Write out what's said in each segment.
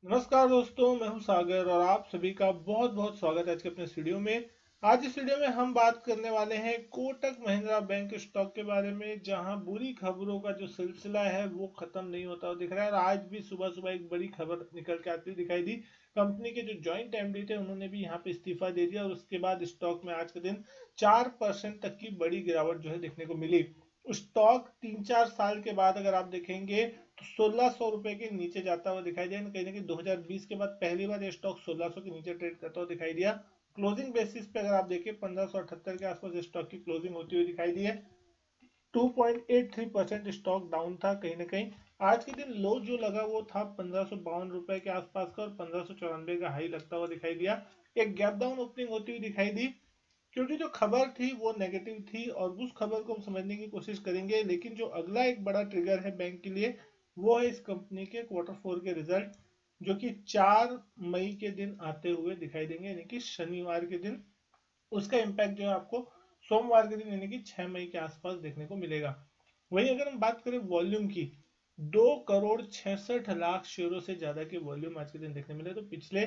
नमस्कार दोस्तों, मैं हूं सागर और आप सभी का बहुत बहुत स्वागत है आज के अपने इस वीडियो में। आज इस वीडियो में हम बात करने वाले हैं कोटक महिंद्रा बैंक स्टॉक के बारे में, जहां बुरी खबरों का जो सिलसिला है वो खत्म नहीं होता हुआ दिख रहा है। और आज भी सुबह सुबह एक बड़ी खबर निकल के आती दिखाई दी। कंपनी के जो जॉइंट एमडी थे उन्होंने भी यहाँ पे इस्तीफा दे दिया और उसके बाद स्टॉक में आज के दिन 4% तक की बड़ी गिरावट जो है देखने को मिली। स्टॉक 3-4 साल के बाद अगर आप देखेंगे तो 1600 रुपए के नीचे जाता हुआ दिखाई दिया। कहीं ना कहीं 2020 के बाद पहली बार ये स्टॉक 1600 के नीचे ट्रेड करता हुआ दिखाई दिया। क्लोजिंग बेसिस पे अगर आप देखें 1578 के आसपास स्टॉक की क्लोजिंग होती हुई दिखाई दी है। 2.83% स्टॉक डाउन था कहीं ना कहीं। आज के दिन लो जो लगा वो था 1552 रुपए के आसपास का और 1594 का हाई लगता हुआ दिखाई दिया। एक गैप डाउन ओपनिंग होती हुई दिखाई दी, क्योंकि जो खबर थी वो नेगेटिव थी और उस खबर को हम समझने की कोशिश करेंगे। लेकिन जो अगला एक बड़ा ट्रिगर है बैंक के लिए वो है इस कंपनी के क्वार्टर 4 के रिजल्ट, जो कि 4 मई के दिन आते हुए दिखाई देंगे, यानी कि शनिवार के दिन। उसका इम्पैक्ट जो है आपको सोमवार के दिन यानी कि 6 मई के आसपास देखने को मिलेगा। वहीं अगर हम बात करें वॉल्यूम की, 2,66,00,000 शेयरों से ज्यादा के वॉल्यूम आज के दिन देखने मिले। तो पिछले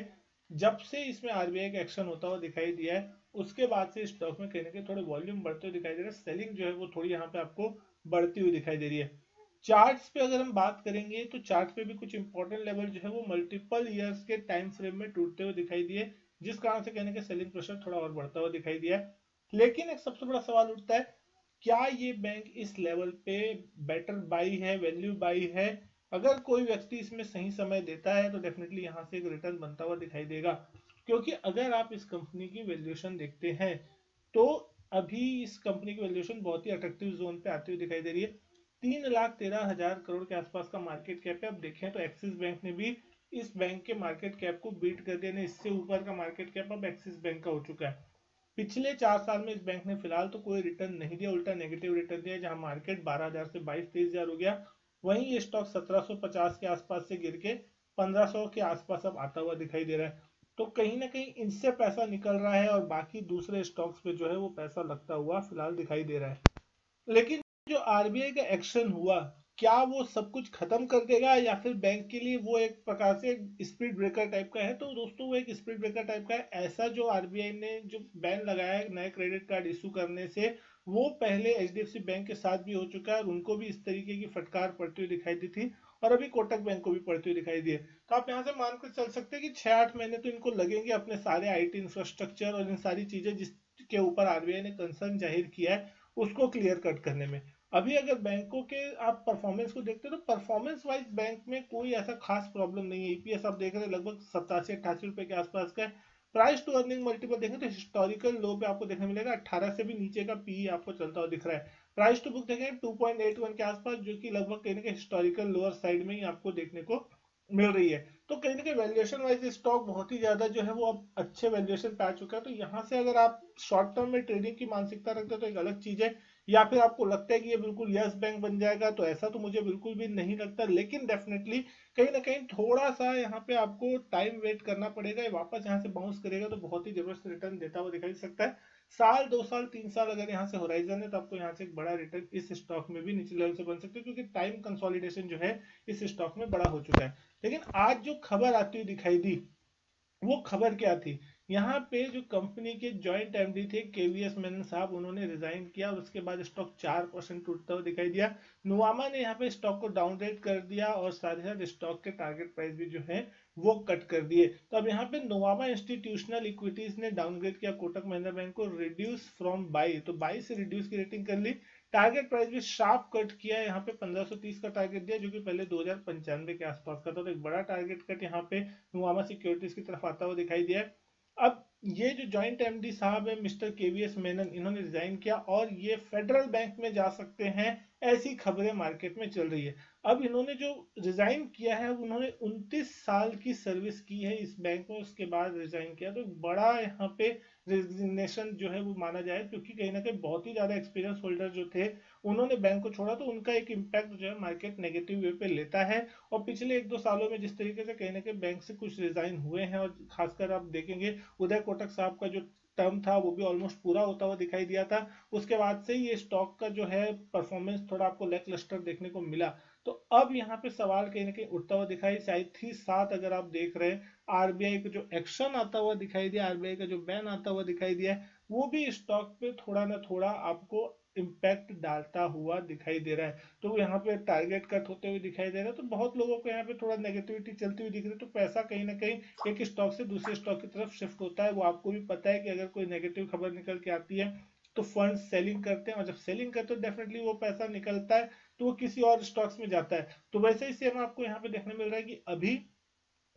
जब से इसमें आरबीआई का एक्शन होता हुआ दिखाई दिया है उसके बाद से स्टॉक में कहीं ना कहीं थोड़े वॉल्यूम बढ़ते हुए दिखाई दे रहे हैं। सेलिंग जो है वो थोड़ी यहाँ पे आपको बढ़ती हुई दिखाई दे रही है। चार्ट्स पे अगर हम बात करेंगे तो चार्ट पे भी कुछ इंपॉर्टेंट लेवल जो है वो मल्टीपल ईयर्स के टाइम फ्रेम में टूटते हुए दिखाई दिए, जिस कारण से कहने के सेलिंग प्रेशर थोड़ा और बढ़ता हुआ दिखाई दिया है। लेकिन एक सबसे बड़ा सवाल उठता है, क्या ये बैंक इस लेवल पे बेटर बाई है, वैल्यू बाई है? अगर कोई व्यक्ति इसमें सही समय देता है तो डेफिनेटली यहाँ से एक रिटर्न बनता हुआ दिखाई देगा। क्योंकि अगर आप इस कंपनी की वैल्यूएशन देखते हैं तो अभी इस कंपनी की वैल्यूएशन बहुत ही अट्रैक्टिव जोन पे आती हुई दिखाई दे रही है। 3,13,000 करोड़ के आसपास का मार्केट कैप है। अब देखें तो एक्सिस बैंक ने भी इस बैंक के मार्केट कैप को बीट कर दिया, इससे ऊपर का मार्केट कैप अब एक्सिस बैंक का हो चुका है। पिछले 4 साल में इस बैंक ने फिलहाल तो कोई रिटर्न नहीं दिया, उल्टा नेगेटिव रिटर्न दिया, जहां मार्केट 12,000 से 22-23,000 हो गया। वहीं ये स्टॉक 1750 के आसपास से गिर के 1500 के आसपास अब आता हुआ दिखाई दे रहा है। तो कहीं ना कहीं इनसे पैसा निकल रहा है और बाकी दूसरे स्टॉक्स पे जो है वो पैसा लगता हुआ फिलहाल दिखाई दे रहा है। लेकिन जो आरबीआई का एक्शन हुआ, क्या वो सब कुछ खत्म कर देगा या फिर बैंक के लिए वो एक प्रकार से स्पीड ब्रेकर टाइप का है? तो दोस्तों वो एक स्पीड ब्रेकर टाइप का है। ऐसा जो आरबीआई ने जो बैन लगाया है नए क्रेडिट कार्ड इशू करने से, वो पहले एचडीएफसी बैंक के साथ भी हो चुका है और उनको भी इस तरीके की फटकार पड़ती हुई दिखाई दी थी और अभी कोटक बैंक को भी पड़ती हुई दिखाई दी है। तो आप यहाँ से मानकर चल सकते हैं कि 6-8 महीने तो इनको लगेंगे अपने सारे आईटी इंफ्रास्ट्रक्चर और इन सारी चीजें जिसके ऊपर आरबीआई ने कंसर्न जाहिर किया है उसको क्लियर कट करने में। अभी अगर बैंकों के आप परफॉर्मेंस को देखते हो तो परफॉर्मेंस वाइज बैंक में कोई ऐसा खास प्रॉब्लम नहीं है। ईपीएस आप देख रहे हैं लगभग 87-88 रुपए के आसपास का है। प्राइस टू अर्निंग मल्टीपल देखें तो हिस्टोरिकल लो पे आपको देखने मिलेगा 18 से भी नीचे का पीई आपको चलता हुआ दिख रहा है। प्राइस टू बुक देखें 2.81 के आसपास, जो कि लगभग कहीं ना कहीं हिस्टोरिकल लोअर साइड में ही आपको देखने को मिल रही है। तो कहीं ना कहीं वैल्यूएशन वाइज स्टॉक बहुत ही ज्यादा जो है वो अब अच्छे वैल्यूएशन पे आ चुका है। तो यहाँ से अगर आप शॉर्ट टर्म में ट्रेडिंग की मानसिकता रखते हो तो एक अलग चीज है, या फिर आपको लगता है कि ये बिल्कुल यस बैंक बन जाएगा, तो ऐसा तो मुझे बिल्कुल भी नहीं लगता। लेकिन डेफिनेटली कहीं ना कहीं थोड़ा सा यहाँ पे आपको टाइम वेट करना पड़ेगा। ये वापस यहाँ से बाउंस करेगा तो बहुत ही जबरदस्त रिटर्न देता हुआ दिखाई सकता है। साल 2 साल 3 साल अगर यहाँ से होराइजन है तो आपको यहाँ से एक बड़ा रिटर्न इस स्टॉक में भी निचले लेवल से बन सकते हैं, क्योंकि टाइम कंसोलिडेशन जो है इस स्टॉक में बड़ा हो चुका है। लेकिन आज जो खबर आती हुई दिखाई दी वो खबर क्या थी? यहाँ पे जो कंपनी के जॉइंट एमडी थे केवीएस मेनन साहब, उन्होंने रिजाइन किया और उसके बाद स्टॉक 4% टूटता हुआ दिखाई दिया। नुवामा ने यहाँ पे स्टॉक को डाउनग्रेड कर दिया और साथ ही साथ स्टॉक के टारगेट प्राइस भी जो है वो कट कर दिए। तो अब यहाँ पे नुवामा इंस्टीट्यूशनल इक्विटीज ने डाउनग्रेड किया कोटक महिंद्रा बैंक को, रिड्यूस फ्रॉम बाई, तो बाई से रिड्यूस की रेटिंग कर ली। टारगेट प्राइस भी शार्प कट किया, यहाँ पे 1530 का टारगेट दिया जो कि पहले 2095 के आसपास का था। तो एक बड़ा टारगेट कट यहाँ पे नुवामा सिक्योरिटीज की तरफ आता हुआ दिखाई दिया है। अब ये जो जॉइंट एमडी साहब है मिस्टर केवीएस मेनन, इन्होंने रिजाइन किया और ये फेडरल बैंक में जा सकते हैं, ऐसी खबरें मार्केट में चल रही है। अब इन्होंने जो रिजाइन किया है, उन्होंने 29 साल की सर्विस की है इस बैंक में, उसके बाद रिजाइन किया। तो बड़ा यहाँ पे रेजिग्नेशन जो है वो माना जाए, क्योंकि कहीं ना कहीं बहुत ही ज्यादा एक्सपीरियंस होल्डर जो थे उन्होंने बैंक को छोड़ा, तो उनका एक इम्पैक्ट जो है मार्केट नेगेटिव वे पे लेता है। और पिछले 1-2 सालों में जिस तरीके से कहीं ना कहीं बैंक से कुछ रिजाइन हुए हैं, और खासकर आप देखेंगे उदय कोटक साहब का जो टर्म था वो भी ऑलमोस्ट पूरा होता हुआ दिखाई दिया था। उसके बाद से ये स्टॉक का जो है परफॉर्मेंस थोड़ा आपको लैकलस्टर देखने को मिला। तो अब यहाँ पे सवाल कहीं ना कहीं उठता हुआ दिखाई, शायद थी साथ अगर आप देख रहे हैं आरबीआई का जो एक्शन आता हुआ दिखाई दिया, आरबीआई का जो बैन आता हुआ दिखाई दिया है, वो भी स्टॉक पे थोड़ा ना थोड़ा आपको इम्पैक्ट डालता हुआ दिखाई दे रहा है। तो यहाँ पे टारगेट कट होते हुए दिखाई दे रहा है, तो बहुत लोगों को यहाँ पे थोड़ा नेगेटिविटी चलती हुई दिख रही है। तो पैसा कहीं ना कहीं एक स्टॉक से दूसरे स्टॉक की तरफ शिफ्ट होता है। वो आपको भी पता है कि अगर कोई नेगेटिव खबर निकल के आती है तो फंड सेलिंग करते हैं, और जब सेलिंग करते हैं डेफिनेटली वो पैसा निकलता है तो वो किसी और स्टॉक्स में जाता है। तो वैसे ही सेम आपको यहाँ पे देखने मिल रहा है कि अभी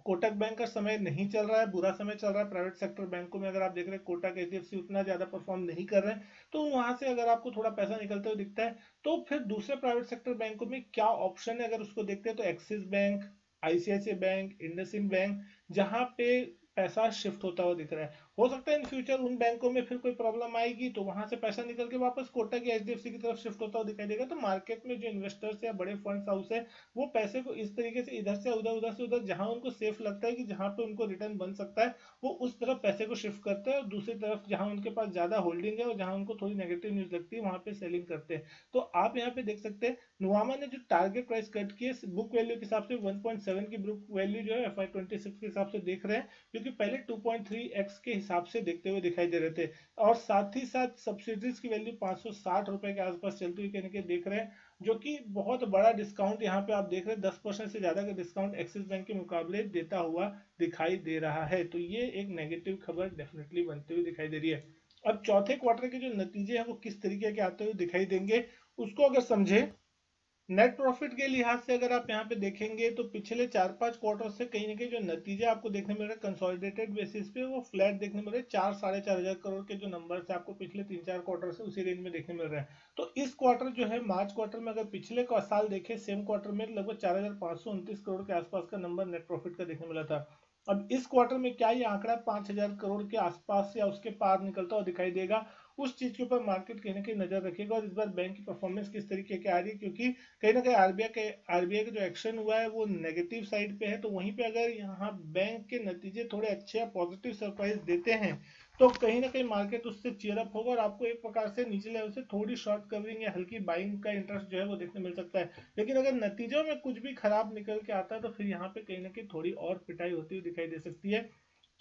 कोटक बैंक का समय नहीं चल रहा है, बुरा समय चल रहा है। प्राइवेट सेक्टर बैंकों में अगर आप देख रहे हैं कोटक एचडीएफसी उतना ज्यादा परफॉर्म नहीं कर रहे हैं, तो वहां से अगर आपको थोड़ा पैसा निकलते हुए दिखता है तो फिर दूसरे प्राइवेट सेक्टर बैंकों में क्या ऑप्शन है अगर उसको देखते हैं तो axis bank, ICICI bank, IndusInd bank, जहां पे पैसा शिफ्ट होता हुआ दिख रहा है। हो सकता है इन फ्यूचर उन बैंकों में फिर कोई प्रॉब्लम आएगी तो वहां से पैसा निकल के वापस कोटक या एचडीएफसी की तरफ शिफ्ट होता हुआ दिखाई देगा। तो मार्केट में जो इन्वेस्टर्स या बड़े फंड्स हाउस है वो पैसे को इस तरीके से इधर से उधर, उधर से उधर, जहां उनको सेफ लगता है कि जहां पे उनको रिटर्न बन सकता है वो उस तरफ पैसे को शिफ्ट करते हैं, और दूसरी तरफ जहां उनके पास ज्यादा होल्डिंग है और जहां उनको थोड़ी नेगेटिव न्यूज लगती है वहां पे सेलिंग करते हैं। तो आप यहाँ पे देख सकते हैं नुवामा ने जो टारगेट प्राइस कट की है बुक वैल्यू के हिसाब से 1.7 की बुक वैल्यू जो है FY26 के हिसाब से देख रहे हैं, जो कि पहले 2.3x के हिसाब से देखते हुए दिखाई दे रहे थे। और साथ ही साथ सब्सिडीज की वैल्यू 560 रुपए के आसपास चलती हुई कहने के देख रहे हैं, जो कि बहुत बड़ा डिस्काउंट यहाँ पे आप देख रहे हैं, 10% से ज्यादा का डिस्काउंट एक्सिस बैंक के मुकाबले देता हुआ दिखाई दे रहा है। तो ये एक नेगेटिव खबर डेफिनेटली बनती हुई दिखाई दे रही है। अब चौथे क्वार्टर के जो नतीजे हैं वो किस तरीके के आते हुए दिखाई देंगे उसको अगर समझे, नेट प्रॉफिट के लिहाज से अगर आप यहाँ पे देखेंगे तो पिछले 4-5 क्वार्टर से कहीं ना कहीं जो नतीजे आपको देखने मिल रहे हैं कंसोलिडेटेड बेसिस पे वो फ्लैट देखने मिल रहे हैं। 4-4.5 हजार करोड़ के जो नंबर है आपको पिछले 3-4 क्वार्टर से उसी रेंज में देखने मिल रहे हैं। तो इस क्वार्टर जो है मार्च क्वार्टर में अगर पिछले साल देखे सेम क्वार्टर में लगभग 4,529 करोड़ के आसपास का नंबर नेट प्रॉफिट का देखने मिला था। अब इस क्वार्टर में क्या ये आंकड़ा 5,000 करोड़ के आसपास या उसके पार निकलता हुआ दिखाई देगा, उस चीज के ऊपर मार्केट कहीं ना कहीं नजर रखेगा। और इस बार बैंक की परफॉर्मेंस किस तरीके की आ रही है, क्योंकि कहीं ना कहीं आरबीआई का जो एक्शन हुआ है वो नेगेटिव साइड पे है। तो वहीं पे अगर यहाँ बैंक के नतीजे थोड़े अच्छे पॉजिटिव सरप्राइज देते हैं तो कहीं ना कहीं मार्केट उससे चीयर अप होगा और आपको एक प्रकार से नीचे लेवल से थोड़ी शॉर्ट कवरिंग या हल्की बाइंग का इंटरेस्ट जो है वो देखने मिल सकता है। लेकिन अगर नतीजों में कुछ भी खराब निकल के आता है तो फिर यहाँ पे कहीं ना कहीं थोड़ी और पिटाई होती हुई दिखाई दे सकती है।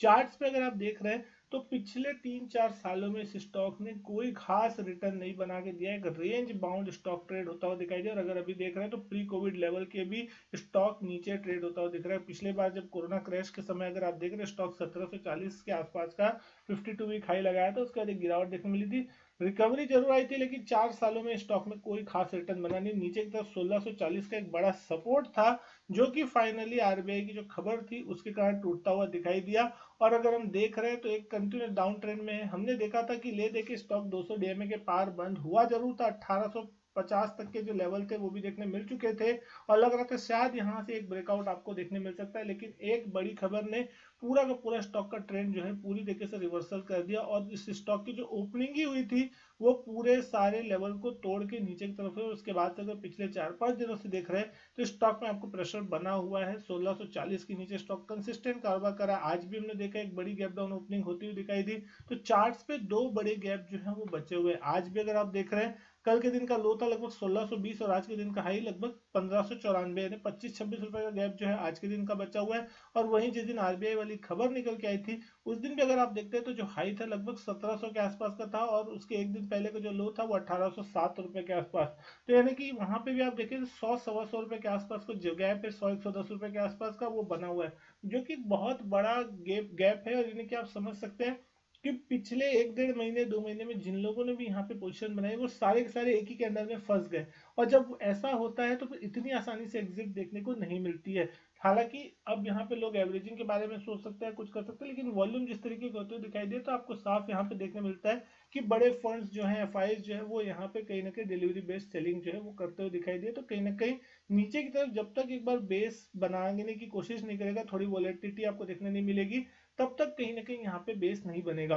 चार्ट्स पे अगर आप देख रहे हैं तो पिछले 3-4 सालों में इस स्टॉक ने कोई खास रिटर्न नहीं बना के दिया, एक रेंज बाउंड स्टॉक ट्रेड होता हुआ दिखाई दिया। और अगर अभी देख रहे हैं तो प्री कोविड लेवल के भी स्टॉक नीचे ट्रेड होता हुआ दिख रहा है। पिछले बार जब कोरोना क्रैश के समय अगर आप देख रहे हैं स्टॉक 1740 के आसपास का 52 वीक हाई लगाया था, उसके बाद एक गिरावट देखने मिली थी, रिकवरी जरूर आई थी, लेकिन 4 सालों में स्टॉक में कोई खास रिटर्न बना नहीं। नीचे की तरफ 1640 का एक बड़ा सपोर्ट था जो कि फाइनली आरबीआई की जो खबर थी उसके कारण टूटता हुआ दिखाई दिया। और अगर हम देख रहे हैं तो एक कंटिन्यूस डाउन ट्रेंड में है। हमने देखा था कि ले देके स्टॉक 200 डीएमए के पार बंद हुआ जरूर था, 1850 तक के जो लेवल थे वो भी देखने मिल चुके थे और लग रहा था शायद यहाँ से एक ब्रेकआउट आपको देखने मिल सकता है। लेकिन एक बड़ी खबर ने पूरा का पूरा स्टॉक का ट्रेंड जो है पूरी तरीके से रिवर्सल कर दिया, और इस स्टॉक की जो ओपनिंग ही हुई थी वो पूरे सारे लेवल को तोड़ के नीचे की तरफ है। उसके बाद से अगर पिछले 4-5 दिनों से देख रहे हैं तो स्टॉक में आपको प्रेशर बना हुआ है। 1640 के नीचे स्टॉक कंसिस्टेंट कारोबार करा। आज भी हमने देखा एक बड़ी गैप डाउन ओपनिंग होती हुई दिखाई दी। तो चार्ट्स पे दो बड़े गैप जो है वो बचे हुए हैं। आज भी अगर आप देख रहे हैं कल के दिन का लो था लगभग 1620 और आज के दिन का हाई लगभग 1594, यानी 25-26 रुपए का गैप जो है आज के दिन का बचा हुआ है। और वहीं जिस दिन आरबीआई वाली खबर निकल के आई थी उस दिन भी अगर आप देखते हैं तो जो हाई था लगभग 1700 के आसपास का था और उसके एक दिन पहले का जो लो था वो 1807 रुपए के आसपास। तो यानी कि वहां पे भी आप देखें 100-125 रुपए के आसपास का जो गैप है 100-110 रुपए के आसपास का वो बना हुआ है, जो कि बहुत बड़ा गैप है। और यानी कि आप समझ सकते हैं कि पिछले 1-1.5 महीने 2 महीने में जिन लोगों ने भी यहाँ पे पोजीशन बनाई वो सारे के सारे एक ही कैंडल में फंस गए। और जब ऐसा होता है तो फिर इतनी आसानी से एग्जिट देखने को नहीं मिलती है। हालांकि अब यहाँ पे लोग एवरेजिंग के बारे में सोच सकते हैं, कुछ कर सकते हैं, लेकिन वॉल्यूम जिस तरीके के होते हुए दिखाई दे तो आपको साफ यहाँ पे देखने मिलता है कि बड़े फंड्स जो हैं एफआईज जो है वो यहाँ पे कहीं ना कहीं डिलीवरी बेस्ड सेलिंग जो है वो करते हुए दिखाई दे। तो कहीं ना कहीं नीचे की तरफ जब तक एक बार बेस बनाने की कोशिश नहीं करेगा, थोड़ी वॉलेटिलिटी आपको देखने नहीं मिलेगी, तब तक कहीं ना कहीं यहाँ पे बेस नहीं बनेगा।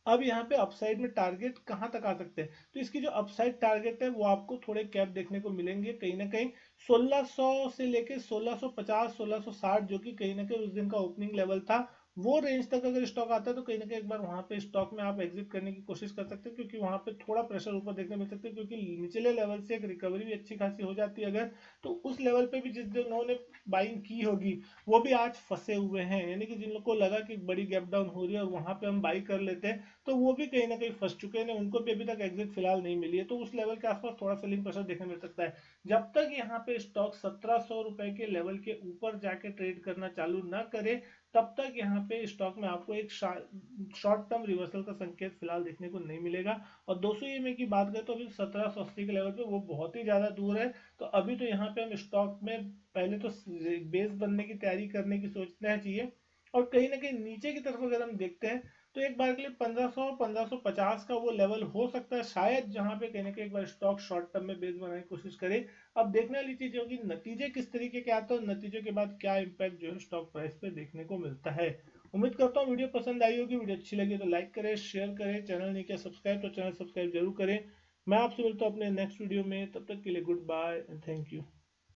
अब यहाँ पे अपसाइड में टारगेट कहाँ तक आ सकते हैं, तो इसकी जो अपसाइड टारगेट है वो आपको थोड़े कैप देखने को मिलेंगे कहीं ना कहीं 1600 से लेके 1650 1660, जो कि कहीं ना कहीं उस दिन का ओपनिंग लेवल था वो रेंज तक अगर स्टॉक आता है तो कहीं ना कहीं एक बार वहां पे स्टॉक में आप एग्जिट करने की कोशिश कर सकते हैं, क्योंकि वहां पे थोड़ा प्रेशर ऊपर देखने मिल सकता है, क्योंकि निचले लेवल से एक रिकवरी भी अच्छी खासी हो जाती है अगर, तो उस लेवल पे भी जिस उन्होंने बाइंग की होगी वो भी आज फंसे हुए हैं, यानी कि जिन लोग को लगा कि बड़ी गैप डाउन हो रही है और वहां पे हम बाई कर लेते हैं, तो वो भी कहीं ना कहीं फंस चुके हैं, उनको भी अभी तक एग्जिट फिलहाल नहीं मिली है, तो उस लेवल के आसपास थोड़ा सेलिंग प्रेशर देखने मिल सकता है। जब तक यहाँ पे स्टॉक 1700 रुपए के लेवल के ऊपर जाके ट्रेड करना चालू ना करे, तब तक यहाँ पे स्टॉक में आपको एक शॉर्ट टर्म रिवर्सल का संकेत फिलहाल देखने को नहीं मिलेगा। और 200 ईएमए की बात करें तो अभी 1780 के लेवल पे वो बहुत ही ज्यादा दूर है, तो अभी तो यहाँ पे हम स्टॉक में पहले तो बेस बनने की तैयारी करने की सोचना चाहिए, और कहीं ना कहीं नीचे की तरफ अगर हम देखते हैं तो एक बार के लिए 1500 1550 का वो लेवल हो सकता है शायद, जहां पे कहीं ना कहीं एक बार स्टॉक शॉर्ट टर्म में बेस बनाने की कोशिश करे। अब देखने वाली चीज होगी नतीजे किस तरीके के आते हैं और नतीजों के बाद क्या इम्पैक्ट जो है स्टॉक प्राइस पे देखने को मिलता है। उम्मीद करता हूँ वीडियो पसंद आई होगी, वीडियो अच्छी लगी तो लाइक करें, शेयर करें, चैनल नहीं किया सब्सक्राइब तो चैनल सब्सक्राइब जरूर करें। मैं आपसे मिलता हूँ अपने नेक्स्ट वीडियो में, तब तक के लिए goodbye and thank you.